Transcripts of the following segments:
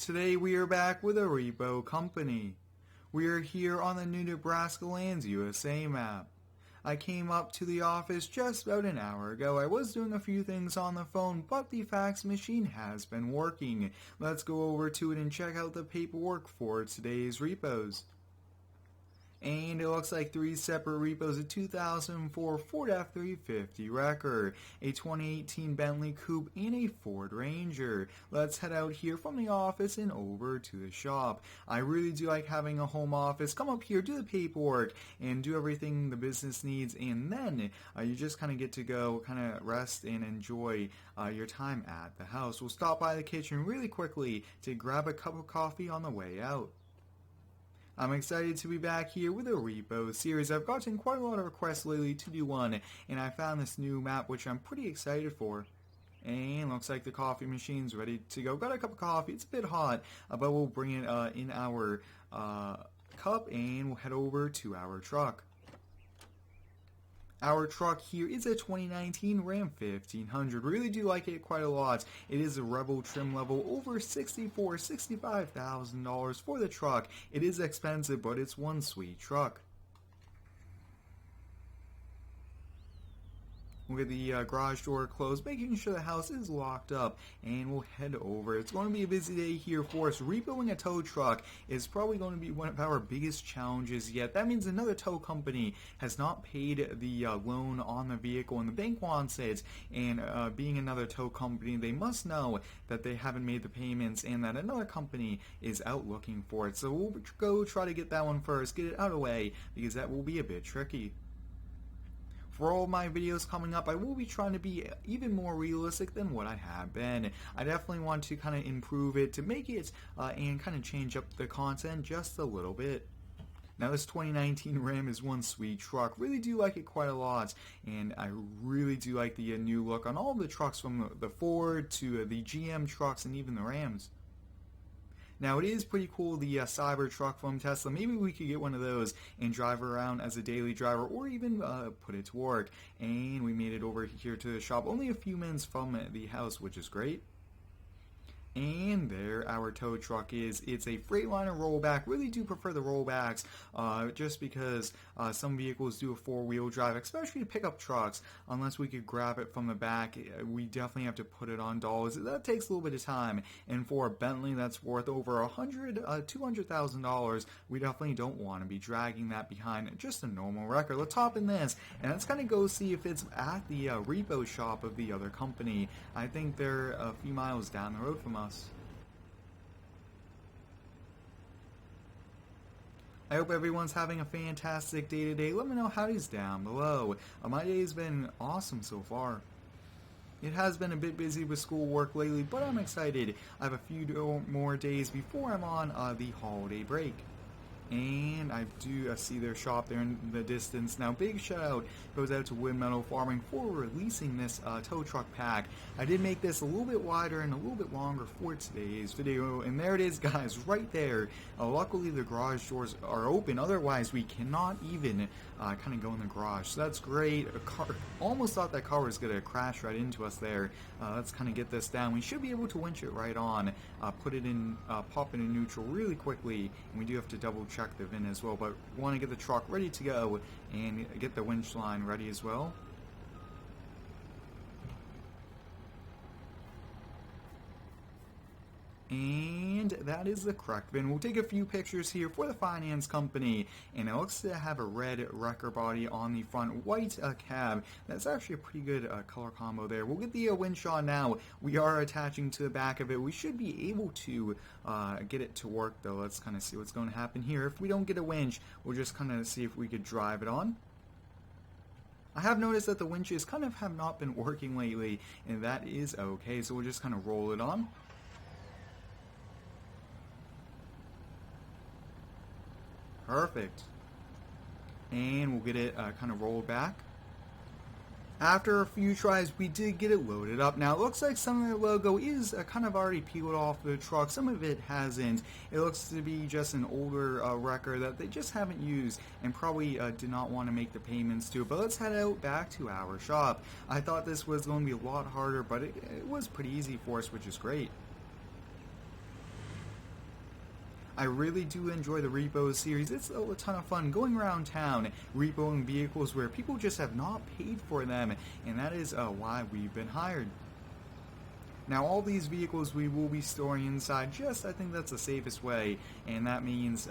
Today we are back with a Repo company. We are here on the new Nebraska Lands USA map. I came up to the office just about an hour ago. I was doing a few things on the phone, but the fax machine has been working. Let's go over to it and check out the paperwork for today's repos. And it looks like three separate repos: a 2004 Ford F350 wrecker, a 2018 Bentley Coupe, and a Ford Ranger. Let's head out here from the office and over to the shop. I really do like having a home office. Come up here, do the paperwork, and do everything the business needs, and then you just kind of get to go kind of rest and enjoy your time at the house. We'll stop by the kitchen really quickly to grab a cup of coffee on the way out. I'm excited to be back here with a Repo series. I've gotten quite a lot of requests lately to do one, and I found this new map which I'm pretty excited for. And looks like the coffee machine's ready to go. Got a cup of coffee. It's a bit hot, but we'll bring it in our cup and we'll head over to our truck. Our truck here is a 2019 Ram 1500. Really do like it quite a lot. It is a Rebel trim level, over $65,000 for the truck. It is expensive, but it's one sweet truck. We'll get the garage door closed, making sure the house is locked up, and we'll head over. It's going to be a busy day here for us. Repoing a tow truck is probably going to be one of our biggest challenges yet. That means another tow company has not paid the loan on the vehicle, and the bank wants it, and being another tow company, they must know that they haven't made the payments and that another company is out looking for it. So we'll go try to get that one first, get it out of the way, because that will be a bit tricky. For all my videos coming up, I will be trying to be even more realistic than what I have been. I definitely want to kind of improve it to make it and kind of change up the content just a little bit. Now this 2019 Ram is one sweet truck. Really do like it quite a lot, and I really do like the new look on all of the trucks, from the Ford to the GM trucks and even the Rams. Now it is pretty cool, the Cybertruck from Tesla. Maybe we could get one of those and drive around as a daily driver, or even put it to work. And we made it over here to the shop, only a few minutes from the house, which is great. And there our tow truck is. It's a Freightliner rollback. Really do prefer the rollbacks just because some vehicles do a four-wheel drive, especially pickup trucks. Unless we could grab it from the back, we definitely have to put it on dollies. That takes a little bit of time. And for a Bentley that's worth over $200,000, we definitely don't want to be dragging that behind just a normal wrecker. Let's hop in this, and let's kind of go see if it's at the repo shop of the other company. I think they're a few miles down the road from us. I hope everyone's having a fantastic day today. Let me know how it is down below. My day has been awesome so far. It has been a bit busy with schoolwork lately, but I'm excited. I have a few more days before I'm on the holiday break. And I do see their shop there in the distance. Now, big shout out goes out to Wood Metal Farming for releasing this tow truck pack. I did make this a little bit wider and a little bit longer for today's video, and there it is, guys, right there. Luckily the garage doors are open, otherwise we cannot even kind of go in the garage, so that's great. A car, almost thought that car was going to crash right into us there. Let's kind of get this down. We should be able to winch it right on, put it in, pop it in neutral really quickly, and we do have to double check the VIN as well, but we want to get the truck ready to go and get the winch line ready as well. And that is the correct VIN. We'll take a few pictures here for the finance company, and it looks to have a red wrecker body on the front, white cab. That's actually a pretty good color combo there. We'll get the winch on now. We are attaching to the back of it. We should be able to get it to work, though. Let's kind of see what's going to happen here. If we don't get a winch, we'll just kind of see if we could drive it on. I have noticed that the winches kind of have not been working lately, and that is okay, so we'll just kind of roll it on. Perfect. And we'll get it kind of rolled back. After a few tries, we did get it loaded up. Now, it looks like some of the logo is kind of already peeled off the truck. Some of it hasn't. It looks to be just an older wrecker that they just haven't used and probably did not want to make the payments to. But let's head out back to our shop. I thought this was going to be a lot harder, but it was pretty easy for us, which is great. I really do enjoy the Repo series. It's a ton of fun going around town, repoing vehicles where people just have not paid for them, and that is why we've been hired. Now all these vehicles we will be storing inside, I think that's the safest way, and that means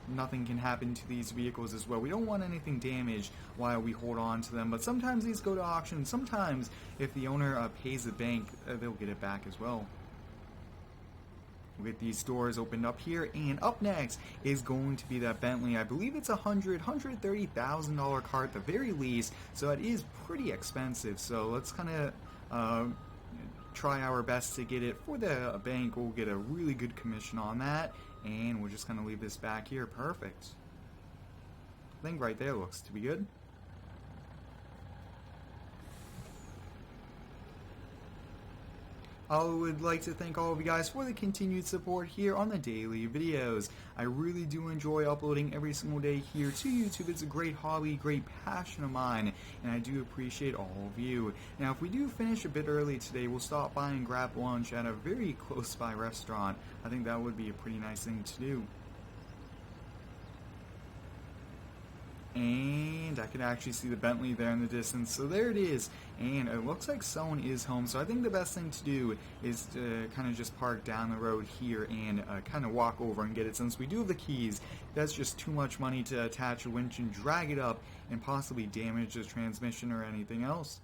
nothing can happen to these vehicles as well. We don't want anything damaged while we hold on to them, but sometimes these go to auction. Sometimes if the owner pays the bank, they'll get it back as well. We'll get these doors opened up here, and up next is going to be that Bentley. I believe it's $130,000 car at the very least, so it is pretty expensive. So let's kind of try our best to get it for the bank. We'll get a really good commission on that, and we're just going to leave this back here. Perfect. I think right there looks to be good. I would like to thank all of you guys for the continued support here on the daily videos. I really do enjoy uploading every single day here to YouTube. It's a great hobby, great passion of mine, and I do appreciate all of you. Now, if we do finish a bit early today, we'll stop by and grab lunch at a very close by restaurant. I think that would be a pretty nice thing to do. And I can actually see the Bentley there in the distance, so there it is, and it looks like someone is home. So I think the best thing to do is to kind of just park down the road here and kind of walk over and get it. Since we do have the keys, that's just too much money to attach a winch and drag it up and possibly damage the transmission or anything else.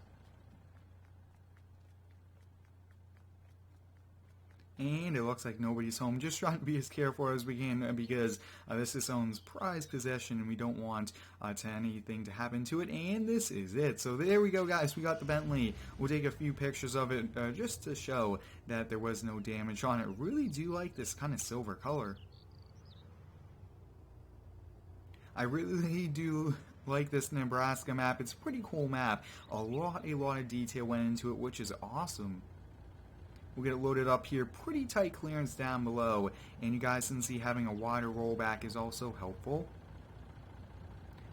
And it looks like nobody's home. Just trying to be as careful as we can because this is someone's prized possession and we don't want anything to happen to it. And this is it. So there we go, guys. We got the Bentley. We'll take a few pictures of it just to show that there was no damage on it. Really do like this kind of silver color. I really do like this Nebraska map. It's a pretty cool map. A lot of detail went into it, which is awesome. We'll get it loaded up here, pretty tight clearance down below, and you guys can see having a wider rollback is also helpful.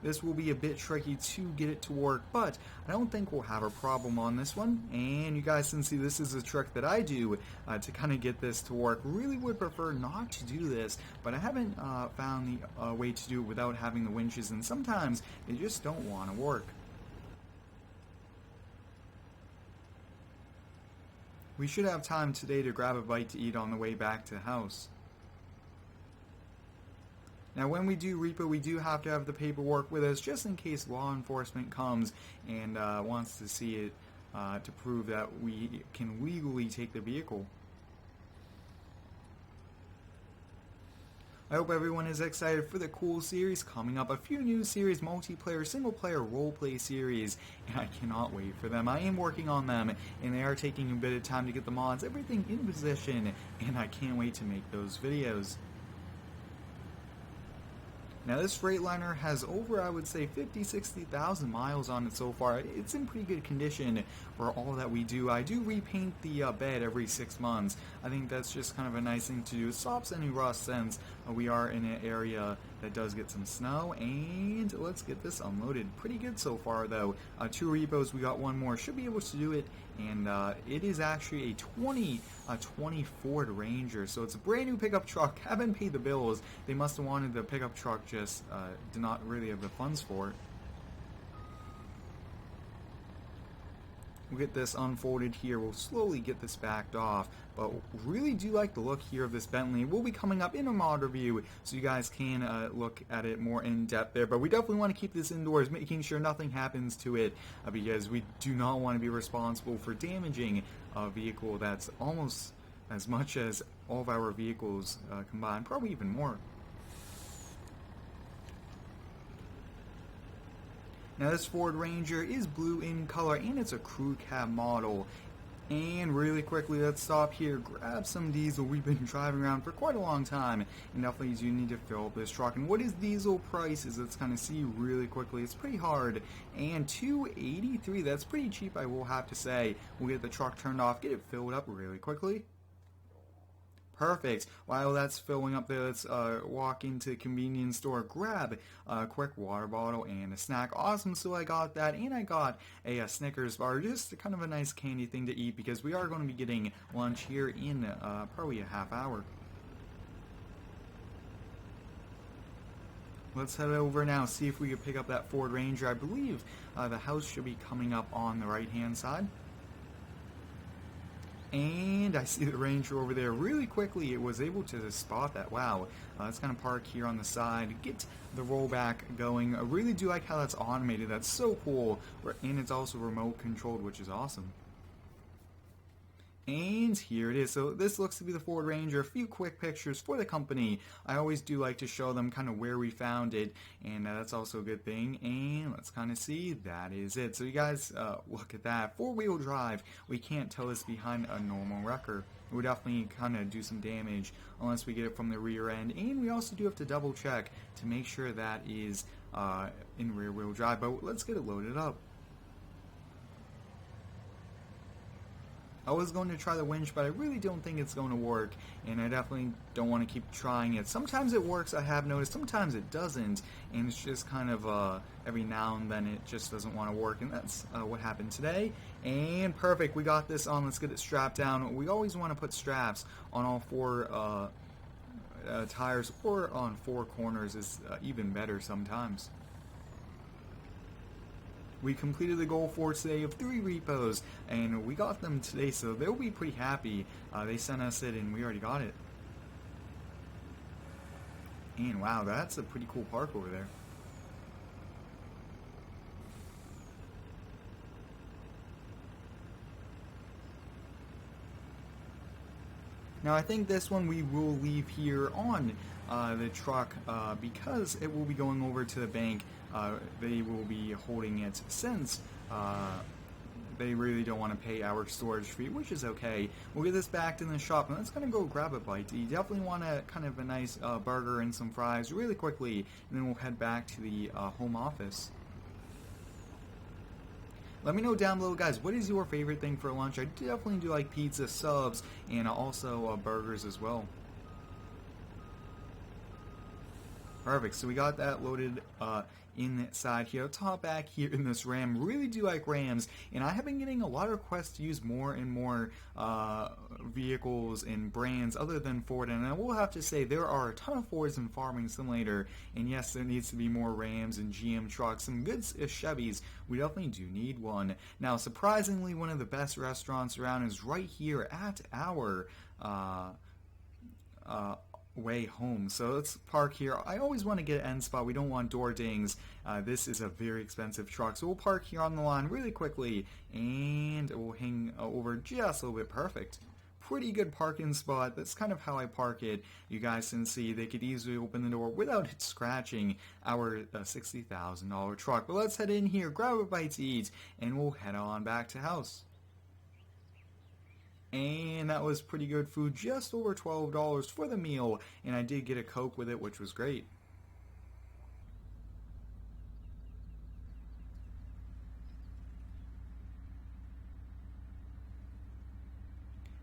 This will be a bit tricky to get it to work, but I don't think we'll have a problem on this one. And you guys can see this is a trick that I do to kind of get this to work. Really would prefer not to do this, but I haven't found the way to do it without having the winches, and sometimes they just don't want to work. We should have time today to grab a bite to eat on the way back to the house. Now when we do repo, we do have to have the paperwork with us just in case law enforcement comes and wants to see it to prove that we can legally take the vehicle. I hope everyone is excited for the cool series coming up. A few new series, multiplayer, single-player, role-play series, and I cannot wait for them. I am working on them, and they are taking a bit of time to get the mods, everything in position, and I can't wait to make those videos. Now this Freightliner has over, I would say, 50,000-60,000 miles on it so far. It's in pretty good condition for all that we do. I do repaint the bed every 6 months. I think that's just kind of a nice thing to do. It stops any rust since we are in an area that does get some snow. And let's get this unloaded. Pretty good so far though. 2 repos, we got one more. Should be able to do it. And it is actually a 20 Ford Ranger, so it's a brand new pickup truck. Haven't paid the bills. They must have wanted the pickup truck, just did not really have the funds for it. We'll get this unfolded here. We'll slowly get this backed off, but really do like the look here of this Bentley. We'll be coming up in a mod review, so you guys can look at it more in depth there. But we definitely want to keep this indoors, making sure nothing happens to it, because we do not want to be responsible for damaging a vehicle that's almost as much as all of our vehicles combined, probably even more. Now this Ford Ranger is blue in color and it's a crew cab model. And really quickly, let's stop here, grab some diesel. We've been driving around for quite a long time and definitely do need to fill up this truck. And what is diesel prices? Let's kind of see really quickly. It's pretty hard. And $2.83, that's pretty cheap, I will have to say. We'll get the truck turned off, get it filled up really quickly. Perfect. While that's filling up there, let's walk into the convenience store, grab a quick water bottle and a snack. Awesome, so I got that, and I got a Snickers bar, just kind of a nice candy thing to eat, because we are going to be getting lunch here in probably a half hour. Let's head over now, see if we can pick up that Ford Ranger. I believe the house should be coming up on the right-hand side. And I see the Ranger over there. Really quickly, it was able to spot that. Wow. Let's kind of park here on the side, get the rollback going. I really do like how that's automated. That's so cool. And it's also remote controlled, which is awesome. And here it is. So this looks to be the Ford Ranger. A few quick pictures for the company. I always do like to show them kind of where we found it, and that's also a good thing. And let's kind of see, that is it. So you guys look at that. Four-wheel drive. We can't tow this behind a normal wrecker. It would definitely kind of do some damage unless we get it from the rear end. And we also do have to double check to make sure that is in rear-wheel drive. But let's get it loaded up. I was going to try the winch, but I really don't think it's going to work, and I definitely don't want to keep trying it. Sometimes it works, I have noticed, sometimes it doesn't, and it's just kind of every now and then it just doesn't want to work, and that's what happened today. And perfect, we got this on. Let's get it strapped down. We always want to put straps on all four tires, or on four corners is even better sometimes. We completed the goal for today of 3 repos, and we got them today, so they'll be pretty happy. They sent us it, and we already got it. And wow, that's a pretty cool park over there. Now I think this one we will leave here on the truck because it will be going over to the bank. They will be holding it since they really don't want to pay our storage fee, which is okay. We'll get this back to the shop, and let's kind of go grab a bite. You definitely want kind of a nice burger and some fries really quickly, and then we'll head back to the home office. Let me know down below, guys, what is your favorite thing for lunch? I definitely do like pizza, subs, and also burgers as well. Perfect, so we got that loaded inside here. Let's hop back here in this Ram. Really do like Rams, and I have been getting a lot of requests to use more and more vehicles and brands other than Ford, and I will have to say there are a ton of Fords in Farming Simulator, and yes, there needs to be more Rams and GM trucks, some good Chevys. We definitely do need one. Now, surprisingly, one of the best restaurants around is right here at our way home. So let's park here. I always want to get an end spot. We don't want door dings. This is a very expensive truck, so we'll park here on the line really quickly, and we'll hang over just a little bit. Perfect. Pretty good parking spot. That's kind of how I park it. You guys can see they could easily open the door without it scratching our $60,000 truck. But let's head in here, grab a bite to eat, and we'll head on back to house. And that was pretty good food, just over $12 for the meal, and I did get a Coke with it, which was great.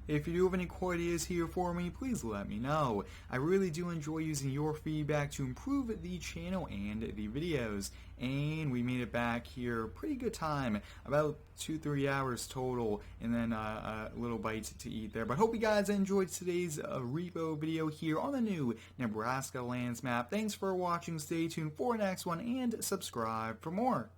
If you do have any cool ideas here for me, please let me know. I really do enjoy using your feedback to improve the channel and the videos. And we made it back here pretty good time, about 2-3 hours total, and then a little bite to eat there. But hope you guys enjoyed today's repo video here on the new Nebraska lands map. Thanks for watching. Stay tuned for the next one and subscribe for more.